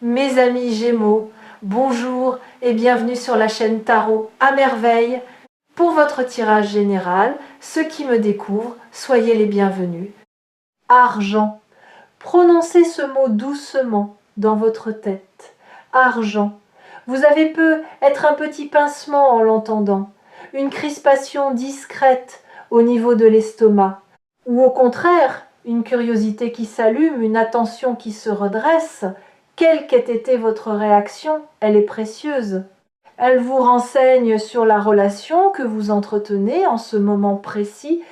Mes amis Gémeaux, bonjour et bienvenue sur la chaîne Tarot à merveille. Pour votre tirage général, ceux qui me découvrent, soyez les bienvenus. Argent. Prononcez ce mot doucement dans votre tête. Argent. Vous avez peut être un petit pincement en l'entendant, une crispation discrète au niveau de l'estomac, ou au contraire, une curiosité qui s'allume, une attention qui se redresse. Quelle qu'ait été votre réaction, elle est précieuse. Elle vous renseigne sur la relation que vous entretenez en ce moment précis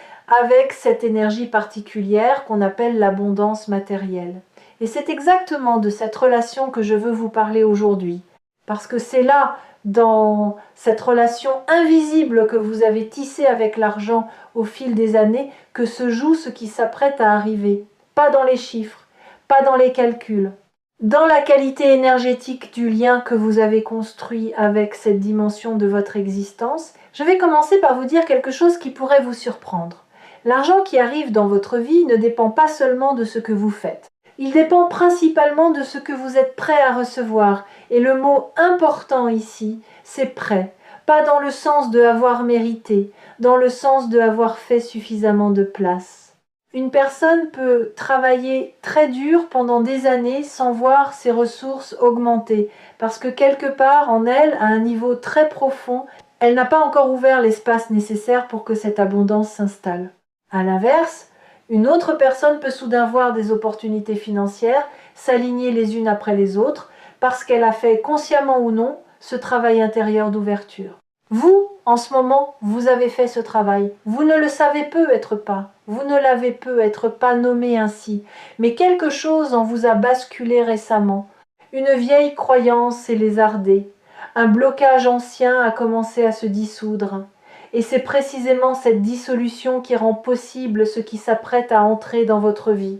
avec cette énergie particulière qu'on appelle l'abondance matérielle. Et c'est exactement de cette relation que je veux vous parler aujourd'hui. Parce que c'est là, dans cette relation invisible que vous avez tissée avec l'argent au fil des années, que se joue ce qui s'apprête à arriver. Pas dans les chiffres, pas dans les calculs. Dans la qualité énergétique du lien que vous avez construit avec cette dimension de votre existence, je vais commencer par vous dire quelque chose qui pourrait vous surprendre. L'argent qui arrive dans votre vie ne dépend pas seulement de ce que vous faites. Il dépend principalement de ce que vous êtes prêt à recevoir. Et le mot important ici, c'est prêt. Pas dans le sens de avoir mérité, dans le sens de avoir fait suffisamment de place. Une personne peut travailler très dur pendant des années sans voir ses ressources augmenter, parce que quelque part en elle, à un niveau très profond, elle n'a pas encore ouvert l'espace nécessaire pour que cette abondance s'installe. À l'inverse, une autre personne peut soudain voir des opportunités financières s'aligner les unes après les autres, parce qu'elle a fait consciemment ou non ce travail intérieur d'ouverture. Vous, en ce moment, vous avez fait ce travail. Vous ne le savez peut-être pas. Vous ne l'avez peut-être pas nommé ainsi. Mais quelque chose en vous a basculé récemment. Une vieille croyance s'est lézardée. Un blocage ancien a commencé à se dissoudre. Et c'est précisément cette dissolution qui rend possible ce qui s'apprête à entrer dans votre vie.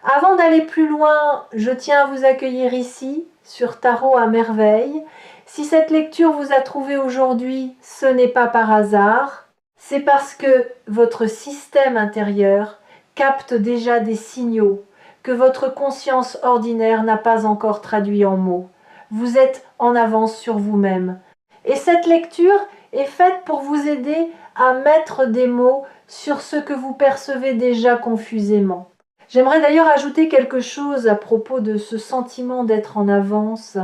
Avant d'aller plus loin, je tiens à vous accueillir ici, sur Tarot à merveille. Si cette lecture vous a trouvé aujourd'hui, ce n'est pas par hasard, c'est parce que votre système intérieur capte déjà des signaux que votre conscience ordinaire n'a pas encore traduits en mots. Vous êtes en avance sur vous-même. Et cette lecture est faite pour vous aider à mettre des mots sur ce que vous percevez déjà confusément. J'aimerais d'ailleurs ajouter quelque chose à propos de ce sentiment d'être en avance.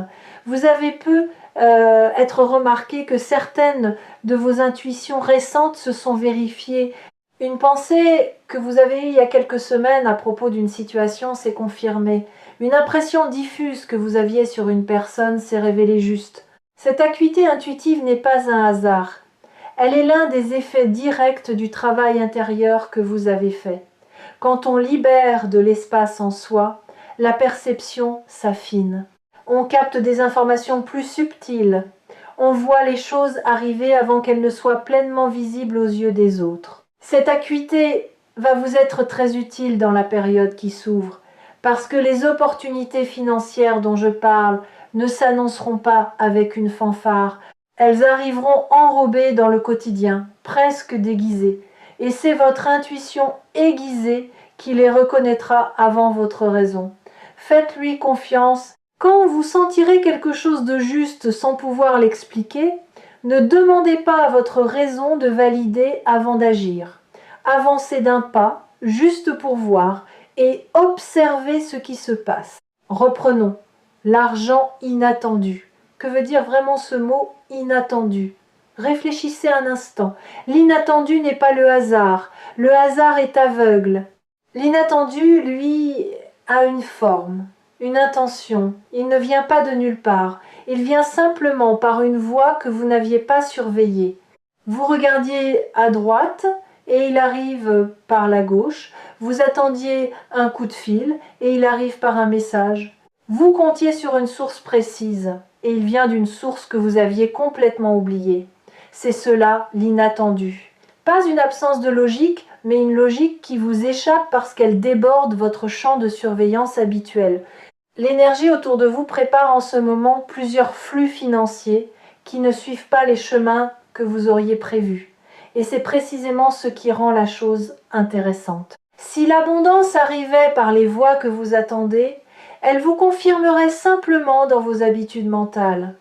Vous avez pu être remarqué que certaines de vos intuitions récentes se sont vérifiées. Une pensée que vous avez eue il y a quelques semaines à propos d'une situation s'est confirmée. Une impression diffuse que vous aviez sur une personne s'est révélée juste. Cette acuité intuitive n'est pas un hasard. Elle est l'un des effets directs du travail intérieur que vous avez fait. Quand on libère de l'espace en soi, la perception s'affine. On capte des informations plus subtiles. On voit les choses arriver avant qu'elles ne soient pleinement visibles aux yeux des autres. Cette acuité va vous être très utile dans la période qui s'ouvre, parce que les opportunités financières dont je parle ne s'annonceront pas avec une fanfare. Elles arriveront enrobées dans le quotidien, presque déguisées. Et c'est votre intuition aiguisée qui les reconnaîtra avant votre raison. Faites-lui confiance. Quand vous sentirez quelque chose de juste sans pouvoir l'expliquer, ne demandez pas à votre raison de valider avant d'agir. Avancez d'un pas, juste pour voir, et observez ce qui se passe. Reprenons. L'argent inattendu. Que veut dire vraiment ce mot inattendu ? Réfléchissez un instant. L'inattendu n'est pas le hasard. Le hasard est aveugle. L'inattendu, lui, a une forme, une intention. Il ne vient pas de nulle part. Il vient simplement par une voie que vous n'aviez pas surveillée. Vous regardiez à droite et il arrive par la gauche. Vous attendiez un coup de fil et il arrive par un message. Vous comptiez sur une source précise et il vient d'une source que vous aviez complètement oubliée. C'est cela l'inattendu. Pas une absence de logique, mais une logique qui vous échappe parce qu'elle déborde votre champ de surveillance habituel. L'énergie autour de vous prépare en ce moment plusieurs flux financiers qui ne suivent pas les chemins que vous auriez prévus. Et c'est précisément ce qui rend la chose intéressante. Si l'abondance arrivait par les voies que vous attendez, Elle vous confirmerait simplement dans vos habitudes mentales.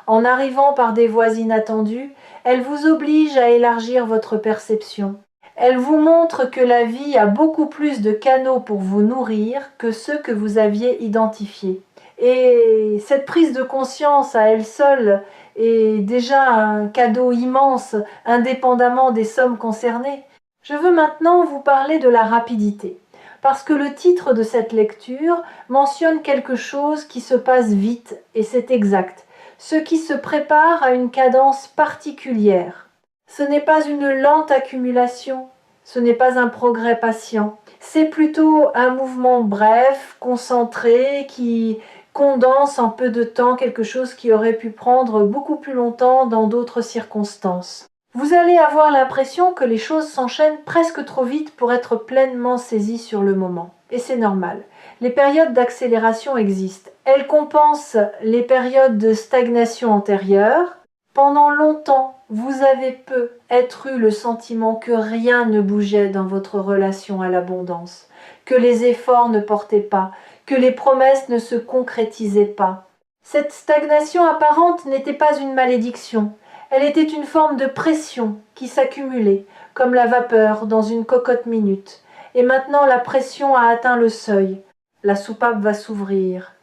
En arrivant par des voies inattendues, elle vous oblige à élargir votre perception. Elle vous montre que la vie a beaucoup plus de canaux pour vous nourrir que ceux que vous aviez identifiés. Et cette prise de conscience à elle seule est déjà un cadeau immense, indépendamment des sommes concernées. Je veux maintenant vous parler de la rapidité, parce que le titre de cette lecture mentionne quelque chose qui se passe vite, et c'est exact, ce qui se prépare à une cadence particulière. Ce n'est pas une lente accumulation, ce n'est pas un progrès patient, c'est plutôt un mouvement bref, concentré, qui condense en peu de temps quelque chose qui aurait pu prendre beaucoup plus longtemps dans d'autres circonstances. Vous allez avoir l'impression que les choses s'enchaînent presque trop vite pour être pleinement saisies sur le moment. Et c'est normal. Les périodes d'accélération existent. Elles compensent les périodes de stagnation antérieures. Pendant longtemps, vous avez peut-être eu le sentiment que rien ne bougeait dans votre relation à l'abondance, que les efforts ne portaient pas, que les promesses ne se concrétisaient pas. Cette stagnation apparente n'était pas une malédiction. Elle était une forme de pression qui s'accumulait, comme la vapeur dans une cocotte minute. Et maintenant la pression a atteint le seuil. La soupape va s'ouvrir.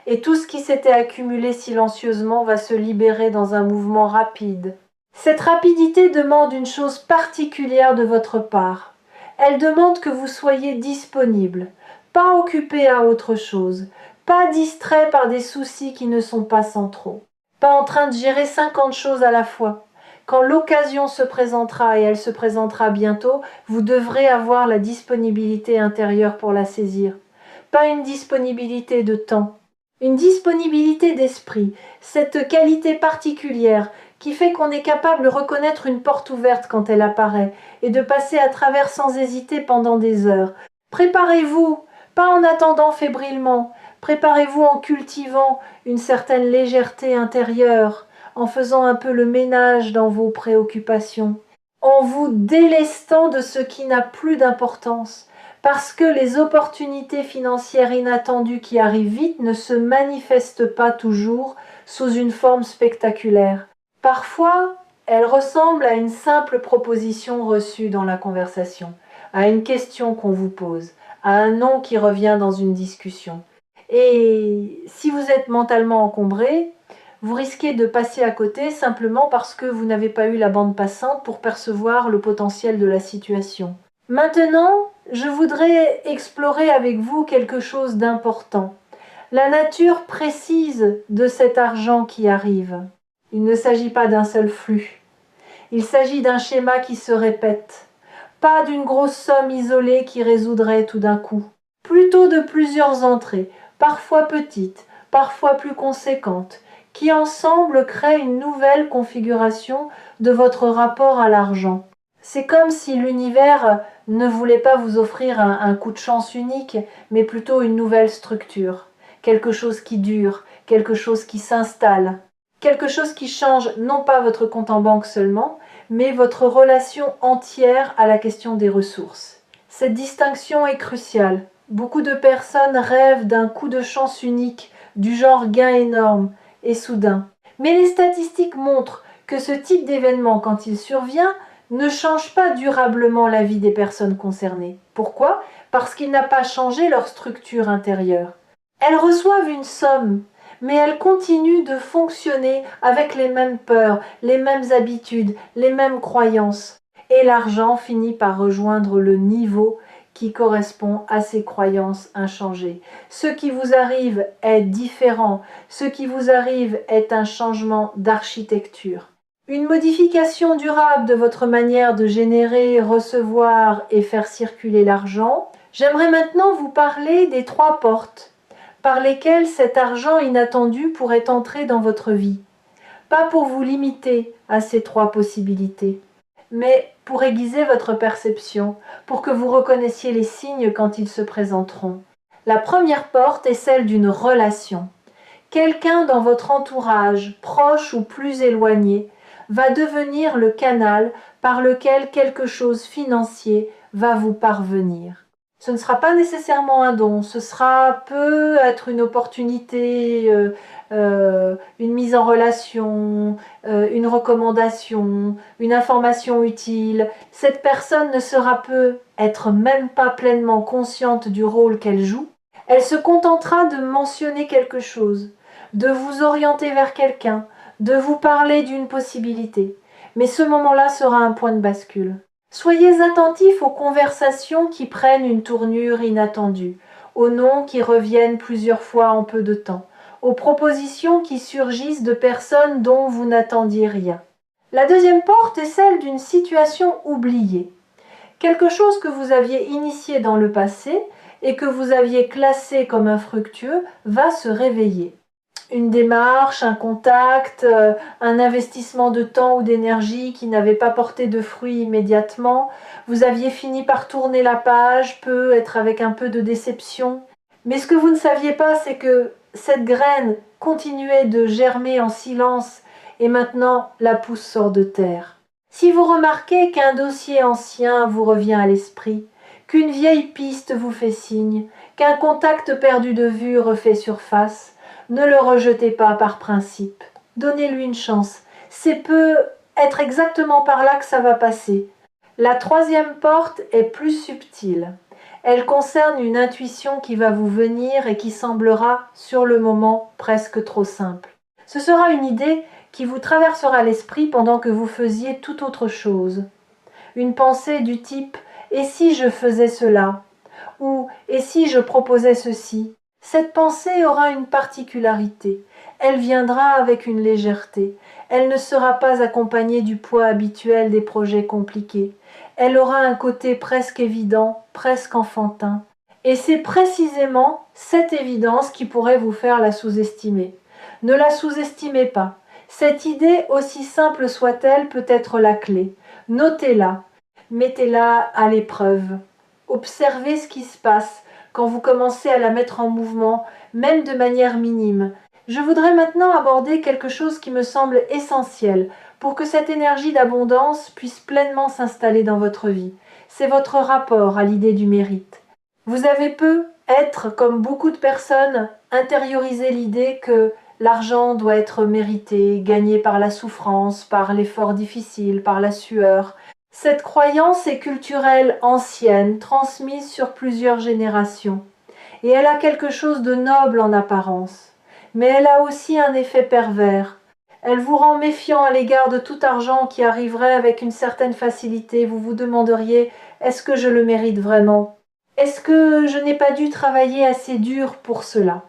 Et tout ce qui s'était accumulé silencieusement va se libérer dans un mouvement rapide. Cette rapidité demande une chose particulière de votre part. Elle demande que vous soyez disponible, pas occupé à autre chose, pas distrait par des soucis qui ne sont pas centraux, pas en train de gérer 50 choses à la fois. Quand l'occasion se présentera, et elle se présentera bientôt, vous devrez avoir la disponibilité intérieure pour la saisir. Pas une disponibilité de temps, une disponibilité d'esprit, cette qualité particulière qui fait qu'on est capable de reconnaître une porte ouverte quand elle apparaît et de passer à travers sans hésiter pendant des heures. Préparez-vous, pas en attendant fébrilement, préparez-vous en cultivant une certaine légèreté intérieure, en faisant un peu le ménage dans vos préoccupations, en vous délestant de ce qui n'a plus d'importance, parce que les opportunités financières inattendues qui arrivent vite ne se manifestent pas toujours sous une forme spectaculaire. Parfois, elles ressemblent à une simple proposition reçue dans la conversation, à une question qu'on vous pose, à un nom qui revient dans une discussion. Et si vous êtes mentalement encombré, vous risquez de passer à côté simplement parce que vous n'avez pas eu la bande passante pour percevoir le potentiel de la situation. Maintenant, je voudrais explorer avec vous quelque chose d'important. La nature précise de cet argent qui arrive. Il ne s'agit pas d'un seul flux. Il s'agit d'un schéma qui se répète. Pas d'une grosse somme isolée qui résoudrait tout d'un coup. Plutôt de plusieurs entrées, parfois petites, parfois plus conséquentes, qui ensemble créent une nouvelle configuration de votre rapport à l'argent. C'est comme si l'univers ne voulait pas vous offrir un coup de chance unique, mais plutôt une nouvelle structure. Quelque chose qui dure, quelque chose qui s'installe, quelque chose qui change non pas votre compte en banque seulement, mais votre relation entière à la question des ressources. Cette distinction est cruciale. Beaucoup de personnes rêvent d'un coup de chance unique, du genre gain énorme et soudain. Mais les statistiques montrent que ce type d'événement, quand il survient, ne change pas durablement la vie des personnes concernées. Pourquoi ? Parce qu'il n'a pas changé leur structure intérieure. Elles reçoivent une somme, mais elles continuent de fonctionner avec les mêmes peurs, les mêmes habitudes, les mêmes croyances. Et l'argent finit par rejoindre le niveau qui correspond à ces croyances inchangées. Ce qui vous arrive est différent. Ce qui vous arrive est un changement d'architecture. Une modification durable de votre manière de générer, recevoir et faire circuler l'argent. J'aimerais maintenant vous parler des 3 portes par lesquelles cet argent inattendu pourrait entrer dans votre vie. Pas pour vous limiter à ces 3 possibilités, mais pour aiguiser votre perception, pour que vous reconnaissiez les signes quand ils se présenteront. La première porte est celle d'une relation. Quelqu'un dans votre entourage, proche ou plus éloigné, va devenir le canal par lequel quelque chose financier va vous parvenir. Ce ne sera pas nécessairement un don, peut être une opportunité, une mise en relation, une recommandation, une information utile. Cette personne ne sera peut être même pas pleinement consciente du rôle qu'elle joue. Elle se contentera de mentionner quelque chose, de vous orienter vers quelqu'un, de vous parler d'une possibilité. Mais ce moment-là sera un point de bascule. Soyez attentifs aux conversations qui prennent une tournure inattendue, aux noms qui reviennent plusieurs fois en peu de temps, aux propositions qui surgissent de personnes dont vous n'attendiez rien. La deuxième porte est celle d'une situation oubliée. Quelque chose que vous aviez initié dans le passé et que vous aviez classé comme infructueux va se réveiller. Une démarche, un contact, un investissement de temps ou d'énergie qui n'avait pas porté de fruits immédiatement. Vous aviez fini par tourner la page, peut être avec un peu de déception. Mais ce que vous ne saviez pas, c'est que cette graine continuait de germer en silence et maintenant la pousse sort de terre. Si vous remarquez qu'un dossier ancien vous revient à l'esprit, qu'une vieille piste vous fait signe, qu'un contact perdu de vue refait surface, ne le rejetez pas par principe. Donnez-lui une chance. C'est peut être exactement par là que ça va passer. La troisième porte est plus subtile. Elle concerne une intuition qui va vous venir et qui semblera, sur le moment, presque trop simple. Ce sera une idée qui vous traversera l'esprit pendant que vous faisiez toute autre chose. Une pensée du type « et si je faisais cela ?» ou « et si je proposais ceci ?» Cette pensée aura une particularité. Elle viendra avec une légèreté. Elle ne sera pas accompagnée du poids habituel des projets compliqués. Elle aura un côté presque évident, presque enfantin. Et c'est précisément cette évidence qui pourrait vous faire la sous-estimer. Ne la sous-estimez pas. Cette idée, aussi simple soit-elle, peut être la clé. Notez-la. Mettez-la à l'épreuve. Observez ce qui se passe quand vous commencez à la mettre en mouvement, même de manière minime. Je voudrais maintenant aborder quelque chose qui me semble essentiel pour que cette énergie d'abondance puisse pleinement s'installer dans votre vie. C'est votre rapport à l'idée du mérite. Vous avez peut-être, comme beaucoup de personnes, intériorisé l'idée que l'argent doit être mérité, gagné par la souffrance, par l'effort difficile, par la sueur. Cette croyance est culturelle ancienne, transmise sur plusieurs générations, et elle a quelque chose de noble en apparence, mais elle a aussi un effet pervers. Elle vous rend méfiant à l'égard de tout argent qui arriverait avec une certaine facilité. Vous vous demanderiez « est-ce que je le mérite vraiment ? Est-ce que je n'ai pas dû travailler assez dur pour cela ?»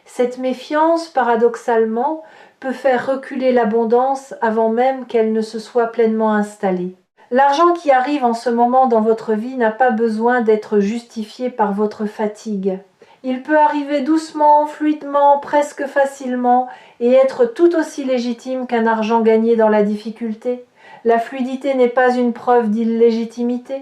Cette méfiance, paradoxalement, peut faire reculer l'abondance avant même qu'elle ne se soit pleinement installée. L'argent qui arrive en ce moment dans votre vie n'a pas besoin d'être justifié par votre fatigue. Il peut arriver doucement, fluidement, presque facilement et être tout aussi légitime qu'un argent gagné dans la difficulté. La fluidité n'est pas une preuve d'illégitimité.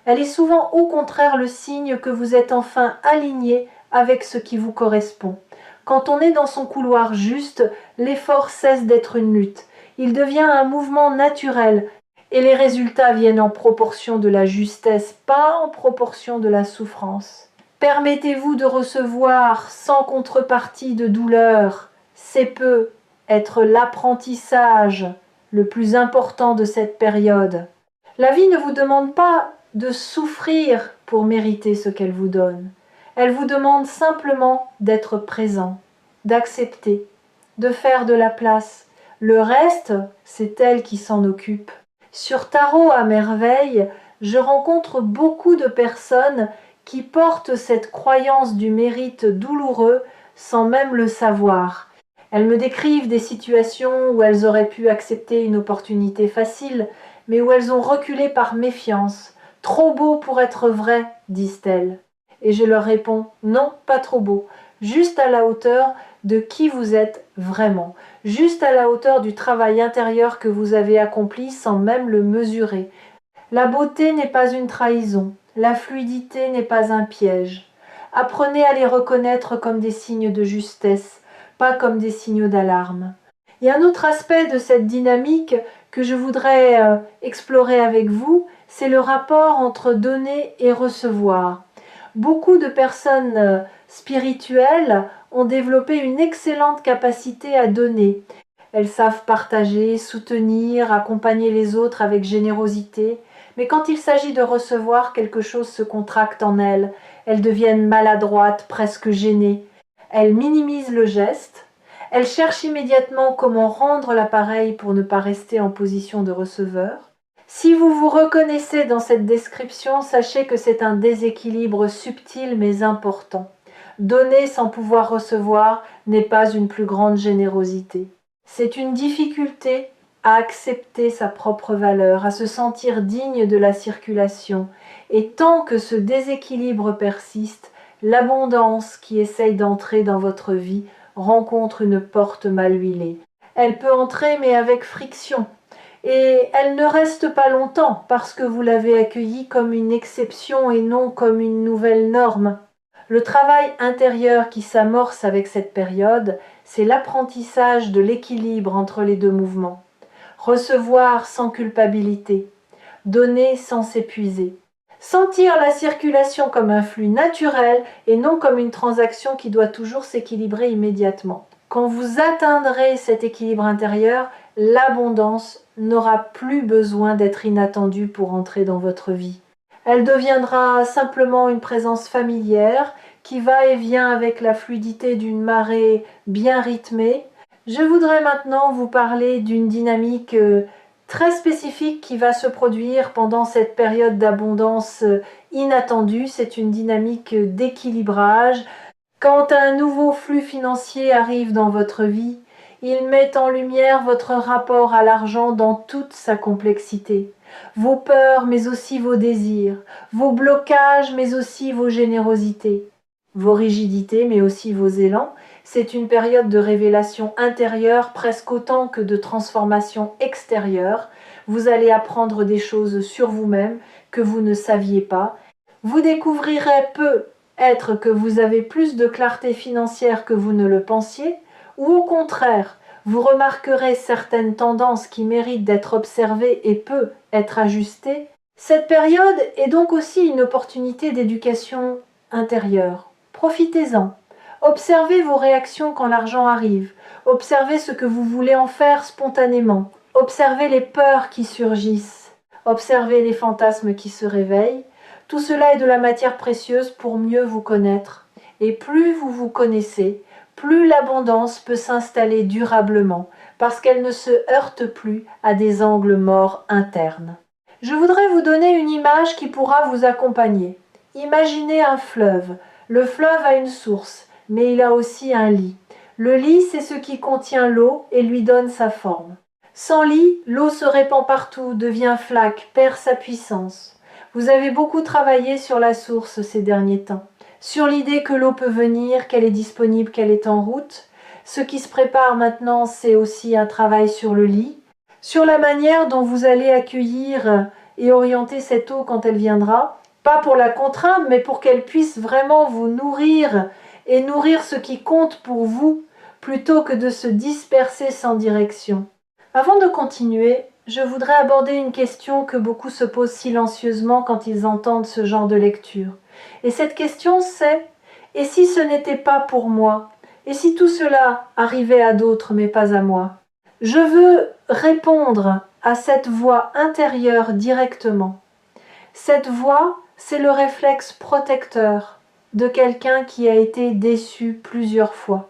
Elle est souvent au contraire le signe que vous êtes enfin aligné avec ce qui vous correspond. Quand on est dans son couloir juste, l'effort cesse d'être une lutte. Il devient un mouvement naturel. Et les résultats viennent en proportion de la justesse, pas en proportion de la souffrance. Permettez-vous de recevoir sans contrepartie de douleur. C'est peut être l'apprentissage le plus important de cette période. La vie ne vous demande pas de souffrir pour mériter ce qu'elle vous donne. Elle vous demande simplement d'être présent, d'accepter, de faire de la place. Le reste, c'est elle qui s'en occupe. Sur Tarot à merveille, je rencontre beaucoup de personnes qui portent cette croyance du mérite douloureux sans même le savoir. Elles me décrivent des situations où elles auraient pu accepter une opportunité facile, mais où elles ont reculé par méfiance. « Trop beau pour être vrai », disent-elles. Et je leur réponds « Non, pas trop beau, juste à la hauteur de qui vous êtes vraiment, juste à la hauteur du travail intérieur que vous avez accompli sans même le mesurer. La beauté n'est pas une trahison, la fluidité n'est pas un piège. Apprenez à les reconnaître comme des signes de justesse, pas comme des signaux d'alarme. » Il y a un autre aspect de cette dynamique que je voudrais explorer avec vous, c'est le rapport entre donner et recevoir. Beaucoup de personnes spirituelles ont développé une excellente capacité à donner. Elles savent partager, soutenir, accompagner les autres avec générosité. Mais quand il s'agit de recevoir, quelque chose se contracte en elles. Elles deviennent maladroites, presque gênées. Elles minimisent le geste. Elles cherchent immédiatement comment rendre l'appareil pour ne pas rester en position de receveur. Si vous vous reconnaissez dans cette description, sachez que c'est un déséquilibre subtil mais important. Donner sans pouvoir recevoir n'est pas une plus grande générosité. C'est une difficulté à accepter sa propre valeur, à se sentir digne de la circulation. Et tant que ce déséquilibre persiste, l'abondance qui essaye d'entrer dans votre vie rencontre une porte mal huilée. Elle peut entrer mais avec friction. Et elle ne reste pas longtemps parce que vous l'avez accueillie comme une exception et non comme une nouvelle norme. Le travail intérieur qui s'amorce avec cette période, c'est l'apprentissage de l'équilibre entre les deux mouvements. Recevoir sans culpabilité, donner sans s'épuiser. Sentir la circulation comme un flux naturel et non comme une transaction qui doit toujours s'équilibrer immédiatement. Quand vous atteindrez cet équilibre intérieur, l'abondance n'aura plus besoin d'être inattendue pour entrer dans votre vie. Elle deviendra simplement une présence familière qui va et vient avec la fluidité d'une marée bien rythmée. Je voudrais maintenant vous parler d'une dynamique très spécifique qui va se produire pendant cette période d'abondance inattendue. C'est une dynamique d'équilibrage. Quand un nouveau flux financier arrive dans votre vie, il met en lumière votre rapport à l'argent dans toute sa complexité. Vos peurs, mais aussi vos désirs, vos blocages, mais aussi vos générosités, vos rigidités, mais aussi vos élans. C'est une période de révélation intérieure presque autant que de transformation extérieure. Vous allez apprendre des choses sur vous-même que vous ne saviez pas. Vous découvrirez peut-être que vous avez plus de clarté financière que vous ne le pensiez, ou au contraire, vous remarquerez certaines tendances qui méritent d'être observées et peu être ajustées. Cette période est donc aussi une opportunité d'éducation intérieure. Profitez-en. Observez vos réactions quand l'argent arrive. Observez ce que vous voulez en faire spontanément. Observez les peurs qui surgissent. Observez les fantasmes qui se réveillent. Tout cela est de la matière précieuse pour mieux vous connaître. Et plus vous vous connaissez, plus l'abondance peut s'installer durablement, parce qu'elle ne se heurte plus à des angles morts internes. Je voudrais vous donner une image qui pourra vous accompagner. Imaginez un fleuve. Le fleuve a une source, mais il a aussi un lit. Le lit, c'est ce qui contient l'eau et lui donne sa forme. Sans lit, l'eau se répand partout, devient flaque, perd sa puissance. Vous avez beaucoup travaillé sur la source ces derniers temps. Sur l'idée que l'eau peut venir, qu'elle est disponible, qu'elle est en route. Ce qui se prépare maintenant, c'est aussi un travail sur le lit, sur la manière dont vous allez accueillir et orienter cette eau quand elle viendra, pas pour la contraindre, mais pour qu'elle puisse vraiment vous nourrir et nourrir ce qui compte pour vous, plutôt que de se disperser sans direction. Avant de continuer, je voudrais aborder une question que beaucoup se posent silencieusement quand ils entendent ce genre de lecture. Et cette question c'est « Et si ce n'était pas pour moi? Et si tout cela arrivait à d'autres mais pas à moi ?» Je veux répondre à cette voix intérieure directement. Cette voix, c'est le réflexe protecteur de quelqu'un qui a été déçu plusieurs fois,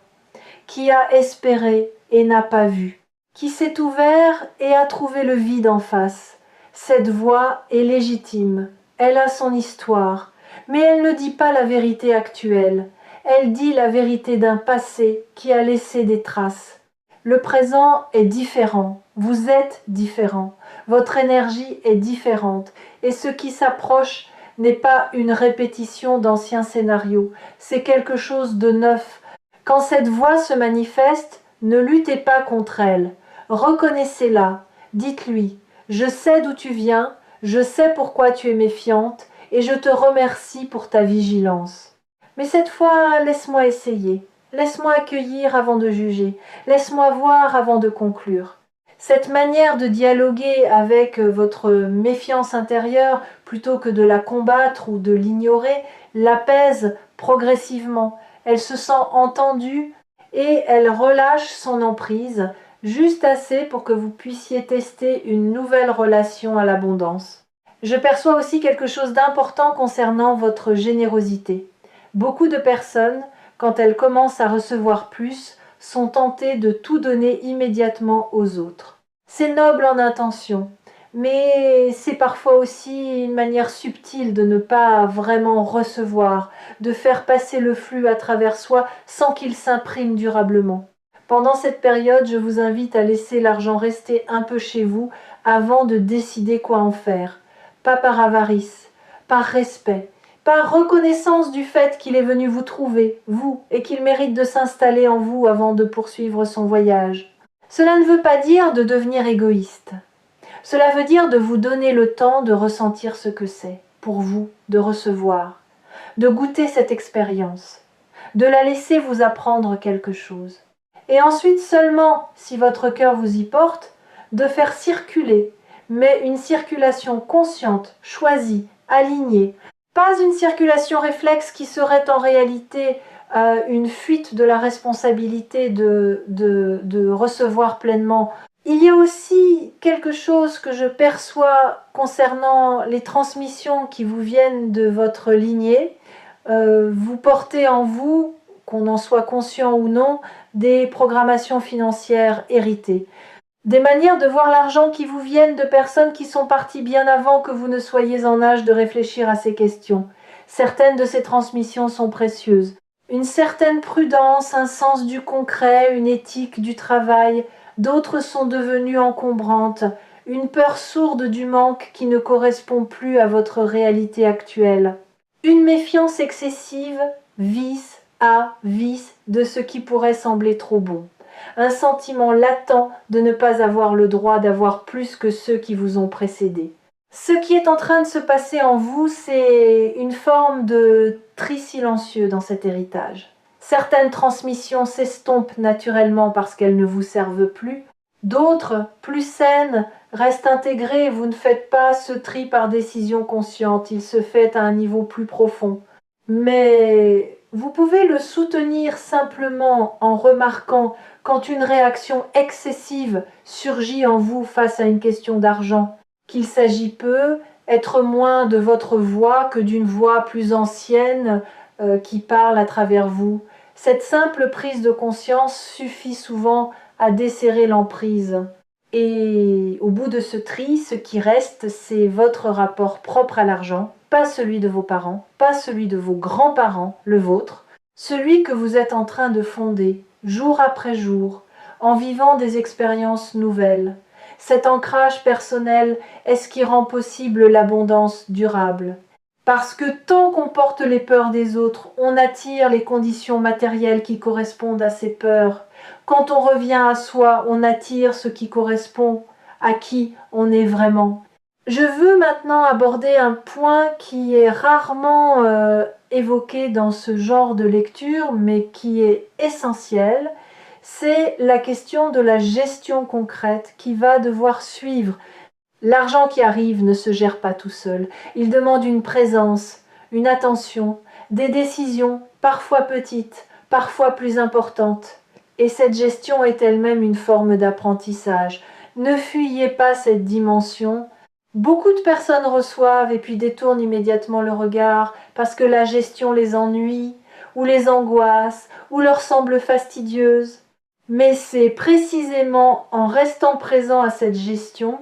qui a espéré et n'a pas vu, qui s'est ouvert et a trouvé le vide en face. Cette voix est légitime, elle a son histoire, mais elle ne dit pas la vérité actuelle, elle dit la vérité d'un passé qui a laissé des traces. Le présent est différent, vous êtes différent, votre énergie est différente, et ce qui s'approche n'est pas une répétition d'anciens scénarios, c'est quelque chose de neuf. Quand cette voix se manifeste, ne luttez pas contre elle, reconnaissez-la, dites-lui « Je sais d'où tu viens, je sais pourquoi tu es méfiante, et je te remercie pour ta vigilance. » Mais cette fois, laisse-moi essayer, laisse-moi accueillir avant de juger, laisse-moi voir avant de conclure. Cette manière de dialoguer avec votre méfiance intérieure, plutôt que de la combattre ou de l'ignorer, l'apaise progressivement. Elle se sent entendue et elle relâche son emprise, juste assez pour que vous puissiez tester une nouvelle relation à l'abondance. Je perçois aussi quelque chose d'important concernant votre générosité. Beaucoup de personnes, quand elles commencent à recevoir plus, sont tentées de tout donner immédiatement aux autres. C'est noble en intention, mais c'est parfois aussi une manière subtile de ne pas vraiment recevoir, de faire passer le flux à travers soi sans qu'il s'imprime durablement. Pendant cette période, je vous invite à laisser l'argent rester un peu chez vous avant de décider quoi en faire. Pas par avarice, par respect, par reconnaissance du fait qu'il est venu vous trouver, vous, et qu'il mérite de s'installer en vous avant de poursuivre son voyage. Cela ne veut pas dire de devenir égoïste. Cela veut dire de vous donner le temps de ressentir ce que c'est, pour vous, de recevoir, de goûter cette expérience, de la laisser vous apprendre quelque chose. Et ensuite seulement, si votre cœur vous y porte, de faire circuler, mais une circulation consciente, choisie, alignée, pas une circulation réflexe qui serait en réalité une fuite de la responsabilité de recevoir pleinement. Il y a aussi quelque chose que je perçois concernant les transmissions qui vous viennent de votre lignée. Vous portez en vous, qu'on en soit conscient ou non, des programmations financières héritées. Des manières de voir l'argent qui vous viennent de personnes qui sont parties bien avant que vous ne soyez en âge de réfléchir à ces questions. Certaines de ces transmissions sont précieuses. Une certaine prudence, un sens du concret, une éthique du travail. D'autres sont devenues encombrantes. Une peur sourde du manque qui ne correspond plus à votre réalité actuelle. Une méfiance excessive, vice de ce qui pourrait sembler trop bon. Un sentiment latent de ne pas avoir le droit d'avoir plus que ceux qui vous ont précédé. Ce qui est en train de se passer en vous, c'est une forme de tri silencieux dans cet héritage. Certaines transmissions s'estompent naturellement parce qu'elles ne vous servent plus. D'autres, plus saines, restent intégrées. Vous ne faites pas ce tri par décision consciente, il se fait à un niveau plus profond. Mais vous pouvez le soutenir simplement en remarquant quand une réaction excessive surgit en vous face à une question d'argent, qu'il s'agit peu, être moins de votre voix que d'une voix plus ancienne qui parle à travers vous. Cette simple prise de conscience suffit souvent à desserrer l'emprise. Et au bout de ce tri, ce qui reste, c'est votre rapport propre à l'argent, pas celui de vos parents, pas celui de vos grands-parents, le vôtre, celui que vous êtes en train de fonder, jour après jour, en vivant des expériences nouvelles. Cet ancrage personnel est ce qui rend possible l'abondance durable. Parce que tant qu'on porte les peurs des autres, on attire les conditions matérielles qui correspondent à ces peurs. Quand on revient à soi, on attire ce qui correspond à qui on est vraiment. Je veux maintenant aborder un point qui est rarement évoqué dans ce genre de lecture, mais qui est essentiel. C'est la question de la gestion concrète qui va devoir suivre. L'argent qui arrive ne se gère pas tout seul. Il demande une présence, une attention, des décisions, parfois petites, parfois plus importantes. Et cette gestion est elle-même une forme d'apprentissage. Ne fuyez pas cette dimension. Beaucoup de personnes reçoivent et puis détournent immédiatement le regard parce que la gestion les ennuie, ou les angoisse, ou leur semble fastidieuse. Mais c'est précisément en restant présent à cette gestion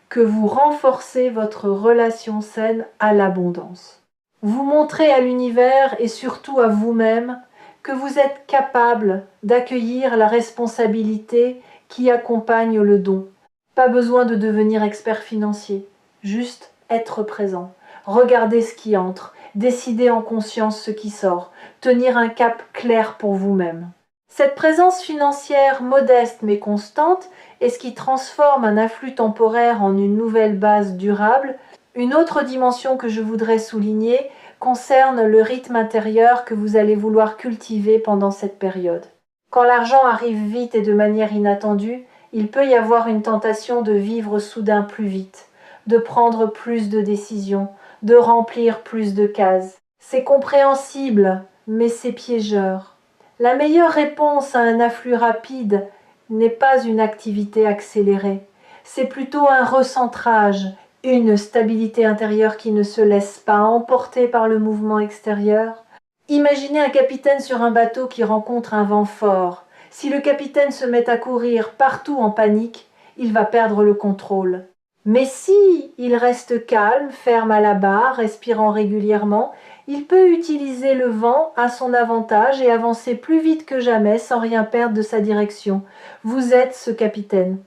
que vous renforcez votre relation saine à l'abondance. Vous montrez à l'univers et surtout à vous-même que vous êtes capable d'accueillir la responsabilité qui accompagne le don. Pas besoin de devenir expert financier, juste être présent, regarder ce qui entre, décider en conscience ce qui sort, tenir un cap clair pour vous-même. Cette présence financière modeste mais constante est ce qui transforme un afflux temporaire en une nouvelle base durable. Une autre dimension que je voudrais souligner concerne le rythme intérieur que vous allez vouloir cultiver pendant cette période. Quand l'argent arrive vite et de manière inattendue, Il peut y avoir une tentation de vivre soudain plus vite, de prendre plus de décisions, de remplir plus de cases. C'est compréhensible, mais c'est piégeur. La meilleure réponse à un afflux rapide n'est pas une activité accélérée, c'est plutôt un recentrage, une stabilité intérieure qui ne se laisse pas emporter par le mouvement extérieur. Imaginez un capitaine sur un bateau qui rencontre un vent fort. Si le capitaine se met à courir partout en panique, il va perdre le contrôle. Mais si il reste calme, ferme à la barre, respirant régulièrement, il peut utiliser le vent à son avantage et avancer plus vite que jamais sans rien perdre de sa direction. Vous êtes ce capitaine.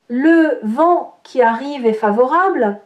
Le vent qui arrive est favorable,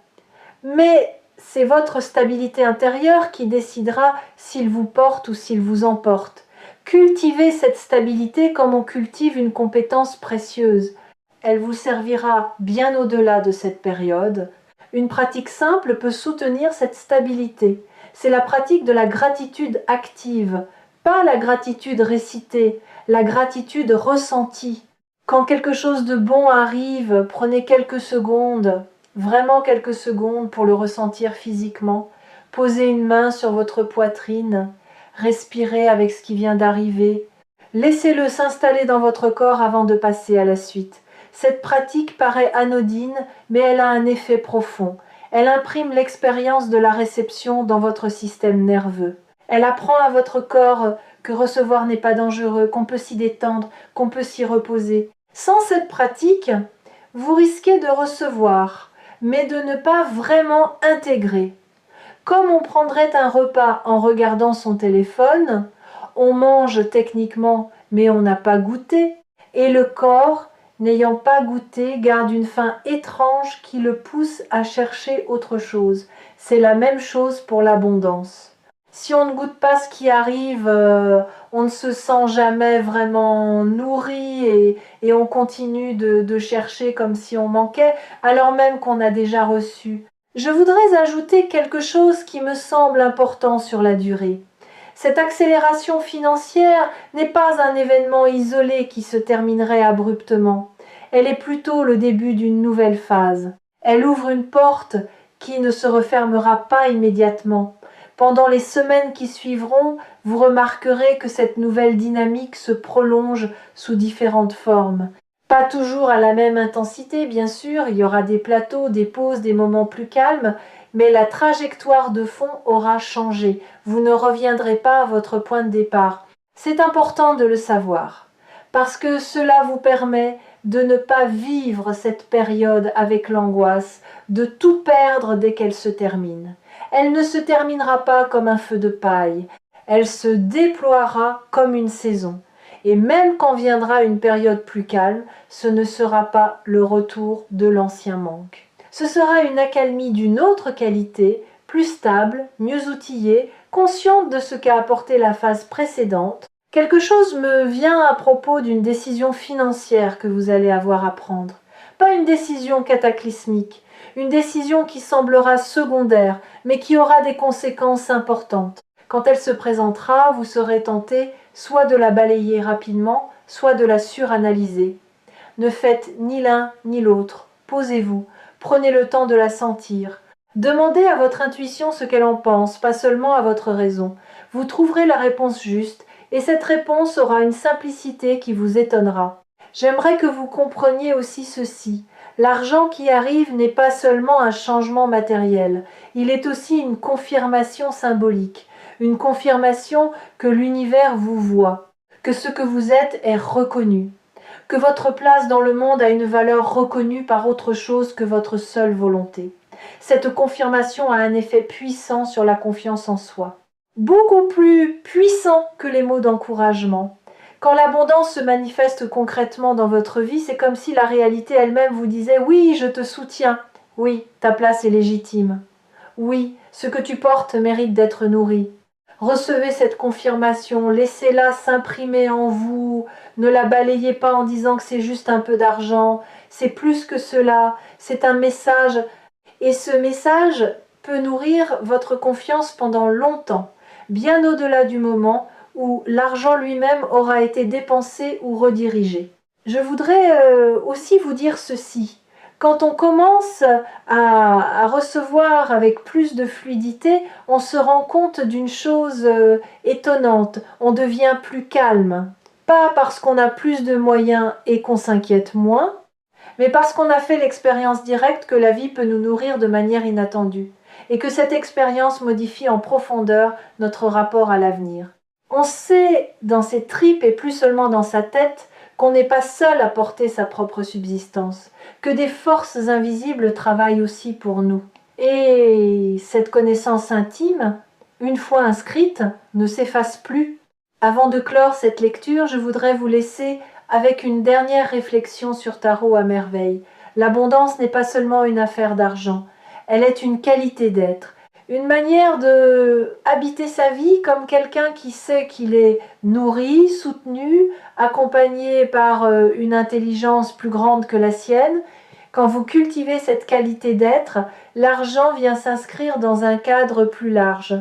mais c'est votre stabilité intérieure qui décidera s'il vous porte ou s'il vous emporte. Cultivez cette stabilité comme on cultive une compétence précieuse. Elle vous servira bien au-delà de cette période. Une pratique simple peut soutenir cette stabilité. C'est la pratique de la gratitude active, pas la gratitude récitée, la gratitude ressentie. Quand quelque chose de bon arrive, prenez quelques secondes, vraiment quelques secondes pour le ressentir physiquement. Posez une main sur votre poitrine, respirez avec ce qui vient d'arriver. Laissez-le s'installer dans votre corps avant de passer à la suite. Cette pratique paraît anodine, mais elle a un effet profond. Elle imprime l'expérience de la réception dans votre système nerveux. Elle apprend à votre corps que recevoir n'est pas dangereux, qu'on peut s'y détendre, qu'on peut s'y reposer. Sans cette pratique, vous risquez de recevoir, mais de ne pas vraiment intégrer. Comme on prendrait un repas en regardant son téléphone, on mange techniquement, mais on n'a pas goûté, et le corps, n'ayant pas goûté, garde une faim étrange qui le pousse à chercher autre chose. C'est la même chose pour l'abondance. Si on ne goûte pas ce qui arrive, on ne se sent jamais vraiment nourri et on continue de chercher comme si on manquait, alors même qu'on a déjà reçu. Je voudrais ajouter quelque chose qui me semble important sur la durée. Cette accélération financière n'est pas un événement isolé qui se terminerait abruptement. Elle est plutôt le début d'une nouvelle phase. Elle ouvre une porte qui ne se refermera pas immédiatement. Pendant les semaines qui suivront, vous remarquerez que cette nouvelle dynamique se prolonge sous différentes formes. Pas toujours à la même intensité, bien sûr, il y aura des plateaux, des pauses, des moments plus calmes, mais la trajectoire de fond aura changé. Vous ne reviendrez pas à votre point de départ. C'est important de le savoir, parce que cela vous permet de ne pas vivre cette période avec l'angoisse, de tout perdre dès qu'elle se termine. Elle ne se terminera pas comme un feu de paille, elle se déploiera comme une saison. Et même quand viendra une période plus calme, ce ne sera pas le retour de l'ancien manque. Ce sera une accalmie d'une autre qualité, plus stable, mieux outillée, consciente de ce qu'a apporté la phase précédente. Quelque chose me vient à propos d'une décision financière que vous allez avoir à prendre. Pas une décision cataclysmique, une décision qui semblera secondaire, mais qui aura des conséquences importantes. Quand elle se présentera, vous serez tenté soit de la balayer rapidement, soit de la suranalyser. Ne faites ni l'un ni l'autre. Posez-vous, prenez le temps de la sentir. Demandez à votre intuition ce qu'elle en pense, pas seulement à votre raison. Vous trouverez la réponse juste, et cette réponse aura une simplicité qui vous étonnera. J'aimerais que vous compreniez aussi ceci. L'argent qui arrive n'est pas seulement un changement matériel, il est aussi une confirmation symbolique, une confirmation que l'univers vous voit, que ce que vous êtes est reconnu, que votre place dans le monde a une valeur reconnue par autre chose que votre seule volonté. Cette confirmation a un effet puissant sur la confiance en soi, beaucoup plus puissant que les mots d'encouragement. Quand l'abondance se manifeste concrètement dans votre vie, c'est comme si la réalité elle-même vous disait « Oui, je te soutiens. Oui, ta place est légitime. Oui, ce que tu portes mérite d'être nourri. » Recevez cette confirmation, laissez-la s'imprimer en vous, ne la balayez pas en disant que c'est juste un peu d'argent, c'est plus que cela, c'est un message. Et ce message peut nourrir votre confiance pendant longtemps, bien au-delà du moment où l'argent lui-même aura été dépensé ou redirigé. je voudrais aussi vous dire ceci. Quand on commence à recevoir avec plus de fluidité, on se rend compte d'une chose étonnante. On devient plus calme. Pas parce qu'on a plus de moyens et qu'on s'inquiète moins, mais parce qu'on a fait l'expérience directe que la vie peut nous nourrir de manière inattendue et que cette expérience modifie en profondeur notre rapport à l'avenir. On sait dans ses tripes et plus seulement dans sa tête qu'on n'est pas seul à porter sa propre subsistance, que des forces invisibles travaillent aussi pour nous. Et cette connaissance intime, une fois inscrite, ne s'efface plus. Avant de clore cette lecture, je voudrais vous laisser avec une dernière réflexion sur Tarot à merveille. L'abondance n'est pas seulement une affaire d'argent, elle est une qualité d'être, une manière de habiter sa vie comme quelqu'un qui sait qu'il est nourri, soutenu, accompagné par une intelligence plus grande que la sienne. Quand vous cultivez cette qualité d'être, l'argent vient s'inscrire dans un cadre plus large.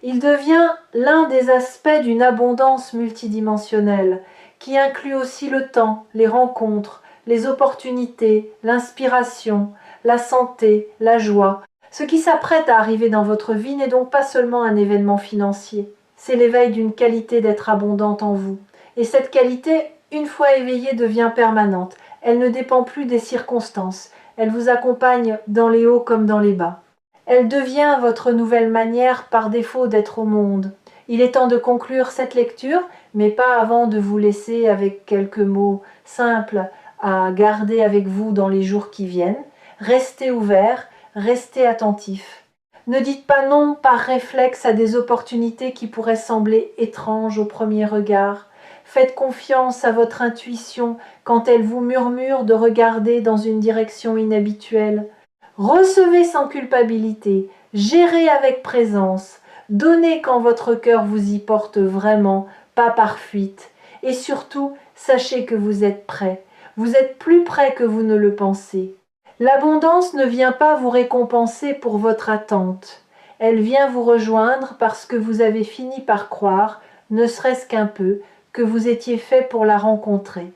Il devient l'un des aspects d'une abondance multidimensionnelle, qui inclut aussi le temps, les rencontres, les opportunités, l'inspiration, la santé, la joie. Ce qui s'apprête à arriver dans votre vie n'est donc pas seulement un événement financier, c'est l'éveil d'une qualité d'être abondante en vous. Et cette qualité, une fois éveillée, devient permanente. Elle ne dépend plus des circonstances, elle vous accompagne dans les hauts comme dans les bas. Elle devient votre nouvelle manière par défaut d'être au monde. Il est temps de conclure cette lecture, mais pas avant de vous laisser avec quelques mots simples à garder avec vous dans les jours qui viennent. Restez ouverts, restez attentifs. Ne dites pas non par réflexe à des opportunités qui pourraient sembler étranges au premier regard. Faites confiance à votre intuition quand elle vous murmure de regarder dans une direction inhabituelle. Recevez sans culpabilité, gérez avec présence, donnez quand votre cœur vous y porte vraiment, pas par fuite. Et surtout, sachez que vous êtes prêt. Vous êtes plus prêt que vous ne le pensez. L'abondance ne vient pas vous récompenser pour votre attente. Elle vient vous rejoindre parce que vous avez fini par croire, ne serait-ce qu'un peu, que vous étiez fait pour la rencontrer.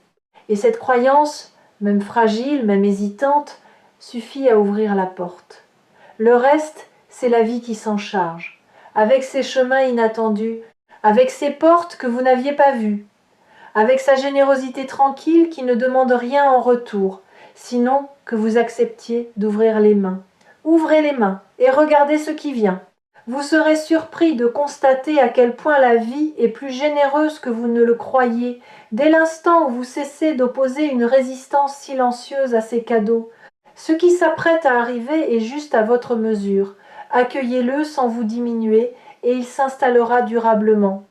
Et cette croyance, même fragile, même hésitante, suffit à ouvrir la porte. Le reste, c'est la vie qui s'en charge, avec ses chemins inattendus, avec ses portes que vous n'aviez pas vues, avec sa générosité tranquille qui ne demande rien en retour, sinon que vous acceptiez d'ouvrir les mains. Ouvrez les mains et regardez ce qui vient. Vous serez surpris de constater à quel point la vie est plus généreuse que vous ne le croyez, dès l'instant où vous cessez d'opposer une résistance silencieuse à ces cadeaux. Ce qui s'apprête à arriver est juste à votre mesure. Accueillez-le sans vous diminuer et il s'installera durablement.